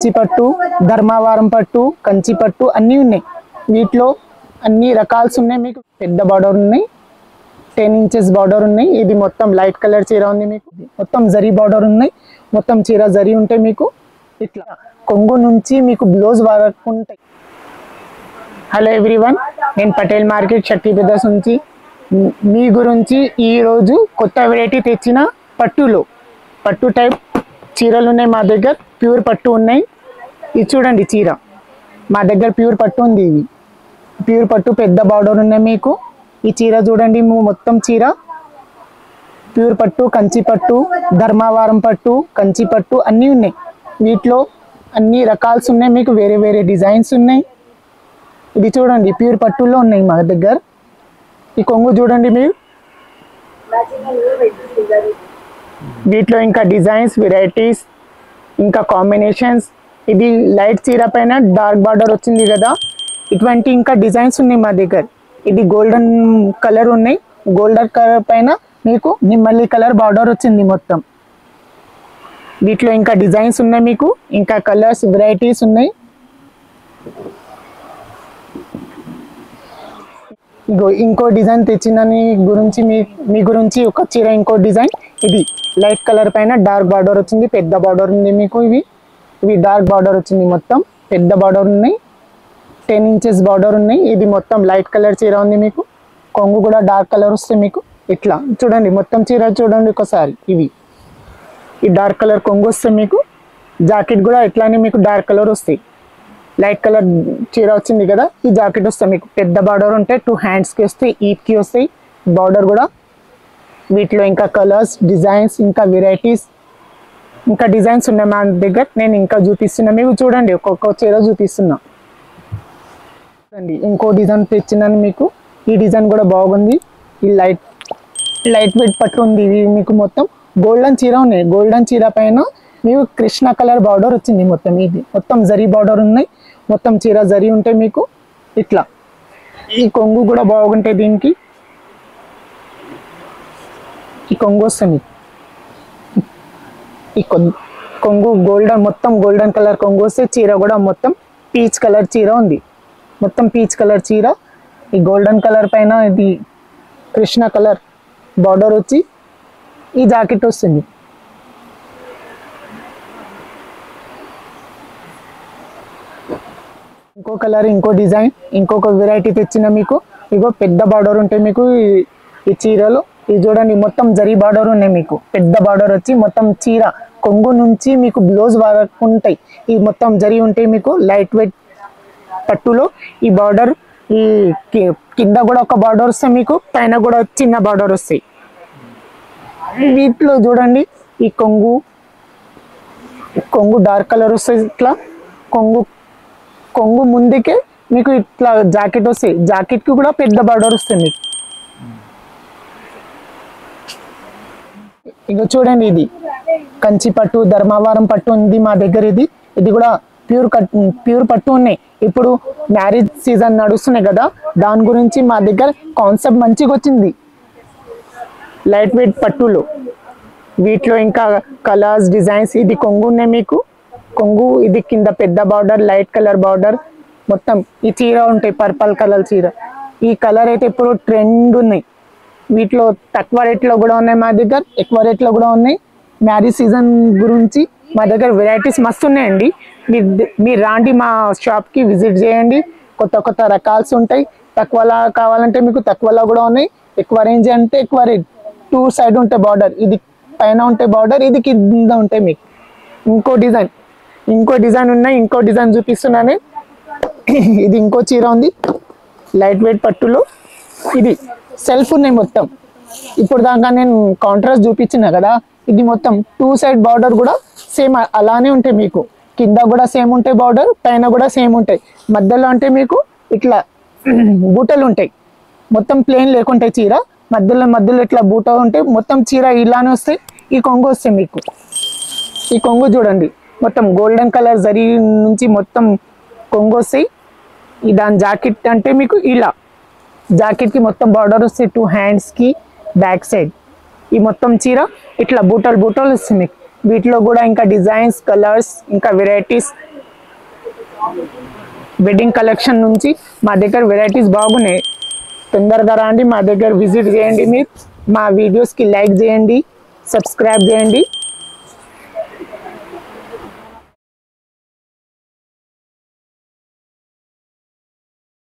కంచి పట్టు, ధర్మవరం పట్టు, కంచి పట్టు అన్నీ ఉన్నాయి. వీటిలో అన్ని రకాల్స్ ఉన్నాయి. మీకు పెద్ద బార్డర్ ఉన్నాయి, 10 ఇంచెస్ బార్డర్ ఉన్నాయి. ఇది మొత్తం లైట్ కలర్ చీర ఉంది. మీకు మొత్తం జరీ బార్డర్ ఉన్నాయి. మొత్తం చీర జరీ ఉంటాయి. మీకు ఇట్లా కొంగు నుంచి మీకు బ్లౌజ్ వరకు ఉంటాయి. హలో ఎవ్రీవన్, నేను పటేల్ మార్కెట్ శక్తి బ్రదర్స్ నుంచి మీ గురించి ఈరోజు కొత్త వెరైటీ తెచ్చిన పట్టు టైప్ చీరలు ఉన్నాయి. మా దగ్గర ప్యూర్ పట్టు ఉన్నాయి. ఇది చూడండి చీర, మా దగ్గర ప్యూర్ పట్టు ఉంది. ఇవి ప్యూర్ పట్టు పెద్ద బార్డర్ ఉన్నాయి. మీకు ఈ చీర చూడండి, మొత్తం చీర ప్యూర్ పట్టు, కంచి పట్టు, ధర్మవరం పట్టు, కంచి పట్టు అన్నీ ఉన్నాయి. వీటిలో అన్ని రకాల్స్ ఉన్నాయి. మీకు వేరే వేరే డిజైన్స్ ఉన్నాయి. ఇది చూడండి ప్యూర్ పట్టులో ఉన్నాయి మా దగ్గర. ఈ కొంగు చూడండి మీరు. వీటిలో ఇంకా డిజైన్స్, వెరైటీస్, ఇంకా కాంబినేషన్స్. ఇది లైట్ చీర పైన డార్క్ బార్డర్ వచ్చింది కదా, ఇటువంటి ఇంకా డిజైన్స్ ఉన్నాయి మా దగ్గర. ఇది గోల్డెన్ కలర్ ఉన్నాయి. గోల్డెన్ కలర్ పైన మీకు నిమ్మల్లి కలర్ బార్డర్ వచ్చింది మొత్తం. వీటిలో ఇంకా డిజైన్స్ ఉన్నాయి. మీకు ఇంకా కలర్స్, వెరైటీస్ ఉన్నాయి. ఇంకో డిజైన్ తెచ్చిన గురించి మీ గురించి ఒక చీర, ఇంకో డిజైన్. ఇది లైట్ కలర్ పైన డార్క్ బార్డర్ వచ్చింది, పెద్ద బార్డర్ ఉంది. మీకు ఇవి డార్క్ బార్డర్ వచ్చింది. మొత్తం పెద్ద బార్డర్ ఉన్నాయి, 10 ఇంచెస్ బార్డర్ ఉన్నాయి. ఇది మొత్తం లైట్ కలర్ చీర ఉంది. మీకు కొంగు కూడా డార్క్ కలర్ వస్తుంది. మీకు ఇట్లా చూడండి, మొత్తం చీర చూడండి ఒకసారి. ఈ డార్క్ కలర్ కొంగు వస్తుంది. మీకు జాకెట్ కూడా ఇట్లానే మీకు డార్క్ కలర్ వస్తాయి. లైట్ కలర్ చీర వచ్చింది కదా, ఈ జాకెట్ వస్తాయి. మీకు పెద్ద బార్డర్ ఉంటాయి, 2 హ్యాండ్స్కి వస్తాయి, ఈప్కి వస్తాయి బార్డర్ కూడా. వీటిలో ఇంకా కలర్స్, డిజైన్స్, ఇంకా వెరైటీస్, ఇంకా డిజైన్స్ ఉన్నాయి మా దగ్గర. నేను ఇంకా చూపిస్తున్నా మీకు. చూడండి ఒక్కొక్క చీర చూపిస్తున్నా. ఇంకో డిజైన్ తెచ్చినాను మీకు. ఈ డిజైన్ కూడా బాగుంది. ఈ లైట్ వెయిట్ పట్టు ఉంది. ఇవి మీకు మొత్తం గోల్డెన్ చీర ఉన్నాయి. గోల్డెన్ చీర పైన మీకు కృష్ణ కలర్ బార్డర్ వచ్చింది. మొత్తం ఇది మొత్తం జరీ బార్డర్ ఉన్నాయి. మొత్తం చీర జరీ ఉంటాయి. మీకు ఇట్లా ఈ కొంగు కూడా బాగుంటాయి. దీనికి ఈ కొంగు వస్తుంది. ఈ కొంగు గోల్డెన్, మొత్తం గోల్డెన్ కలర్ కొంగు వస్తే చీర కూడా మొత్తం పీచ్ కలర్ చీర ఉంది. మొత్తం పీచ్ కలర్ చీర. ఈ గోల్డెన్ కలర్ పైన ఇది కృష్ణ కలర్ బార్డర్ వచ్చి ఈ జాకెట్ వస్తుంది. ఇంకో కలర్, ఇంకో డిజైన్, ఇంకొక వెరైటీ తెచ్చిన మీకు. ఇగో పెద్ద బార్డర్ ఉంటాయి మీకు ఈ చీరలో. ఇది చూడండి, మొత్తం జరీ బార్డర్ ఉన్నాయి. మీకు పెద్ద బార్డర్ వచ్చి మొత్తం చీర కొంగు నుంచి మీకు బ్లౌజ్ వరకు ఉంటాయి. ఈ మొత్తం జరీ ఉంటాయి. మీకు లైట్ వెయిట్ పట్టులో ఈ బార్డర్, ఈ కింద కూడా ఒక బార్డర్ వస్తాయి. మీకు పైన కూడా చిన్న బార్డర్ వస్తాయి. వీటిలో చూడండి ఈ కొంగు డార్క్ కలర్ వస్తాయి. ఇట్లా కొంగు ముందుకే మీకు ఇట్లా జాకెట్ వస్తాయి. జాకెట్కి కూడా పెద్ద బార్డర్ వస్తుంది. ఇక చూడండి, ఇది కంచి పట్టు, ధర్మవరం పట్టు ఉంది మా దగ్గర. ఇది కూడా ప్యూర్ పట్టు ఉన్నాయి. ఇప్పుడు మ్యారేజ్ సీజన్ నడుస్తున్నాయి కదా, దాని గురించి మా దగ్గర కాన్సెప్ట్ మంచిగా వచ్చింది లైట్ వెయిట్ పట్టులో. వీటిలో ఇంకా కలర్స్, డిజైన్స్. ఇది కొంగు ఉన్నాయి. మీకు కొంగు ఇది కింద పెద్ద బార్డర్, లైట్ కలర్ బార్డర్. మొత్తం ఈ చీర ఉంటాయి, పర్పల్ కలర్ చీర. ఈ కలర్ అయితే ఇప్పుడు ట్రెండ్ ఉన్నాయి. వీటిలో తక్కువ రేట్లో కూడా ఉన్నాయి మా దగ్గర, ఎక్కువ రేట్లో కూడా ఉన్నాయి. మ్యారేజ్ సీజన్ గురించి మా దగ్గర వెరైటీస్ మస్తు ఉన్నాయండి. మీరు రాండి మా షాప్కి, విజిట్ చేయండి. కొత్త రకాల్స్ ఉంటాయి. తక్కువలా కావాలంటే మీకు తక్కువలా కూడా ఉన్నాయి. ఎక్కువ రేంజ్ అంటే ఎక్కువ రేట్. 2 సైడ్ ఉంటాయి బార్డర్. ఇది పైన ఉంటాయి బార్డర్, ఇది కింద ఉంటాయి. మీకు ఇంకో డిజైన్ ఉన్నాయి. ఇంకో డిజైన్ చూపిస్తున్నాను. ఇది ఇంకో చీర ఉంది లైట్ వెయిట్ పట్టులో. ఇది సెల్ఫ్ ఉన్నాయి మొత్తం. ఇప్పుడు దాకా నేను కాంట్రాస్ట్ చూపించిన కదా, ఇది మొత్తం 2 సైడ్ బార్డర్ కూడా సేమ్ అలానే ఉంటాయి. మీకు కింద కూడా సేమ్ ఉంటాయి బార్డర్, పైన కూడా సేమ్ ఉంటాయి. మధ్యలో అంటే మీకు ఇట్లా బూటలు ఉంటాయి. మొత్తం ప్లెయిన్ లేకుంటాయి చీర. మధ్యలో ఇట్లా బూట ఉంటాయి. మొత్తం చీర ఇలానే వస్తాయి. ఈ కొంగు వస్తాయి. మీకు ఈ కొంగు చూడండి, మొత్తం గోల్డెన్ కలర్ జరీ నుంచి మొత్తం కొంగు వస్తాయి. ఈ దాని జాకెట్ అంటే మీకు ఇలా జాకెట్కి మొత్తం బార్డర్ వస్తాయి. 2 హ్యాండ్స్కి బ్యాక్ సైడ్. ఈ మొత్తం చీర ఇట్లా బూటలు వస్తుంది. వీటిలో కూడా ఇంకా డిజైన్స్, కలర్స్, ఇంకా వెరైటీస్ వెడ్డింగ్ కలెక్షన్ నుంచి మా దగ్గర వెరైటీస్ బాగున్నాయి. తొందరగా రండి, మా దగ్గర విజిట్ చేయండి. మీరు మా వీడియోస్కి లైక్ చేయండి, సబ్స్క్రైబ్ చేయండి.